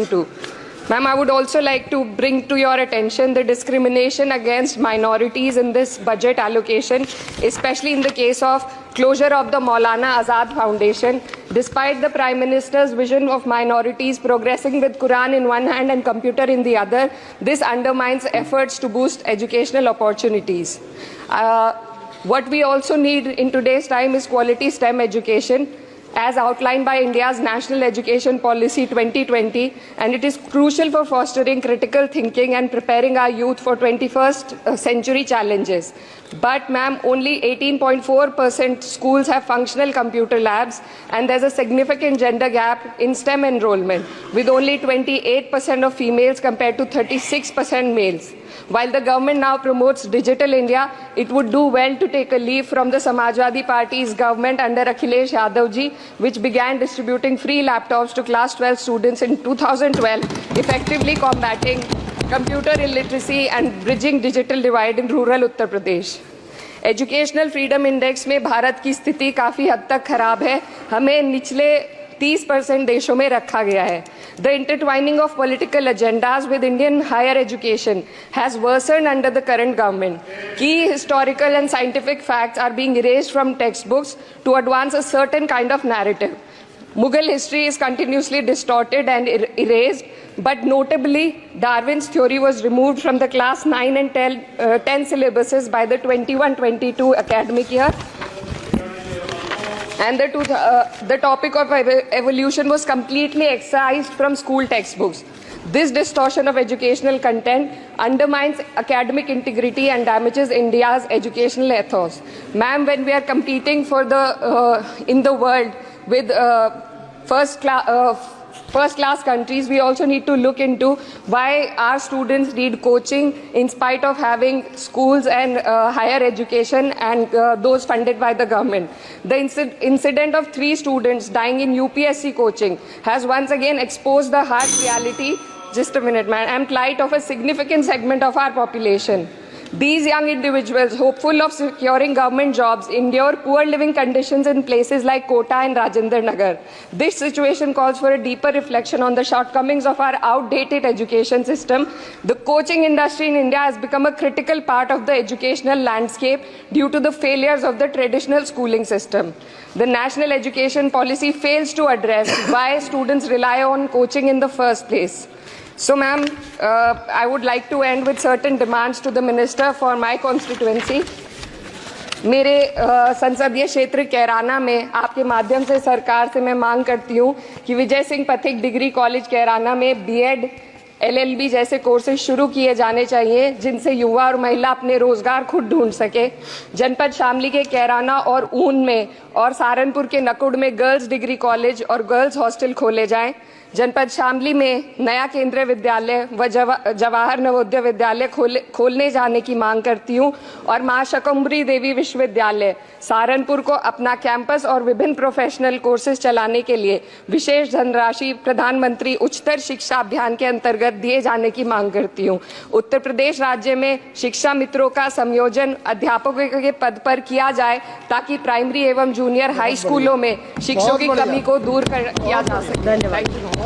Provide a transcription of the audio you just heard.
listen to. Ma'am, I would also like to bring to your attention the discrimination against minorities in this budget allocation, especially in the case of closure of the Maulana Azad Foundation. Despite the Prime Minister's vision of minorities progressing with Quran in one hand and computer in the other, this undermines efforts to boost educational opportunities. What we also need in today's time is quality STEM education, as outlined by India's National Education Policy 2020, and it is crucial for fostering critical thinking and preparing our youth for 21st century challenges. But ma'am, only 18.4% schools have functional computer labs, and there's a significant gender gap in STEM enrollment, with only 28% of females compared to 36% males. While the government now promotes Digital India, it would do well to take a leaf from the Samajwadi Party's government under Akhilesh Yadav ji, which began distributing free laptops to class 12 students in 2012, effectively combating computer illiteracy and bridging digital divide in rural Uttar Pradesh. Educational freedom index में भारत की स्थिति काफ़ी हद तक खराब है, हमें निचले 30% देशों में रखा गया है. The intertwining of political agendas with Indian higher education has worsened under the current government. Key historical and scientific facts are being erased from textbooks to advance a certain kind of narrative. Mughal history is continuously distorted and erased, but notably, Darwin's theory was removed from the class 9 and 10 syllabuses by the 21-22 academic year. And the topic of evolution was completely excised from school textbooks. This distortion of educational content undermines academic integrity and damages India's educational ethos. Ma'am, when we are competing for in the world with first-class countries, we also need to look into why our students need coaching in spite of having schools and higher education and those funded by the government. The incident of 3 students dying in UPSC coaching has once again exposed the harsh reality, just a minute, man, and plight of a significant segment of our population. These young individuals, hopeful of securing government jobs, endure poor living conditions in places like Kota and Rajendra Nagar. This situation calls for a deeper reflection on the shortcomings of our outdated education system. The coaching industry in India has become a critical part of the educational landscape due to the failures of the traditional schooling system. The national education policy fails to address why students rely on coaching in the first place. So, ma'am, I would like to end with certain demands to the minister for my constituency. मेरे संसदीय क्षेत्र कैराना में आपके माध्यम से सरकार से मैं मांग करती हूँ कि विजय सिंह पथिक डिग्री कॉलेज कैराना में बीएड, एलएलबी जैसे कोर्सेज शुरू किए जाने चाहिए, जिनसे युवा और महिला अपने रोजगार खुद ढूंढ सके. जनपद शामली के कैराना और ऊन में और सहारनपुर के नकुड़ में गर्ल्स डिग्री कॉलेज और गर्ल्स हॉस्टल खोले जाएं. जनपद शामली में नया केंद्रीय विद्यालय व जवाहर नवोदय विद्यालय खोलने जाने की मांग करती हूँ. और मां शकंभरी देवी विश्वविद्यालय सहारनपुर को अपना कैंपस और विभिन्न प्रोफेशनल कोर्सेज चलाने के लिए विशेष धनराशि प्रधानमंत्री उच्चतर शिक्षा अभियान के अंतर्गत दिए जाने की मांग करती हूँ. उत्तर प्रदेश राज्य में शिक्षा मित्रों का संयोजन अध्यापकों के पद पर किया जाए, ताकि प्राइमरी एवं जूनियर हाई स्कूलों में शिक्षकों की कमी को दूर किया जा सके. धन्यवाद.